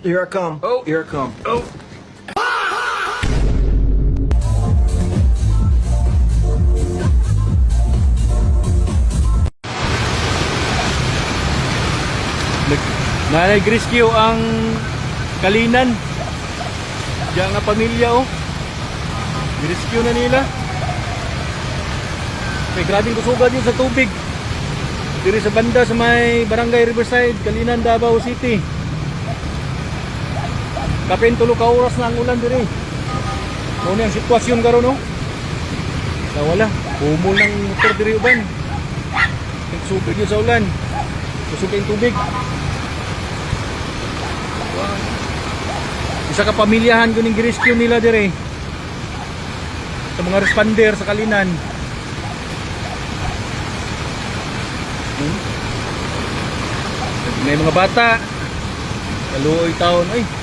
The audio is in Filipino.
Here I come. Oh. Here I come. Oh. Nag-rescue ang Kalinan. Diyan nga pamilya oh. Rescue na nila. May grabing kusugan yun sa tubig. Diri sa banda sa may Barangay Riverside, Kalinan, Davao City. Kapin 3 ka oras na ang ulan diri. Mao ni ang sitwasyon karon no. Wala, humol ng motor diri uban. Nagsupig yun sa ulan. Kusupig ang tubig. Isa ka pamilyahan kuning gi-rescue nila dire. Sa mga responder sa Kalinan. May mga bata. Kaluoy taon ay.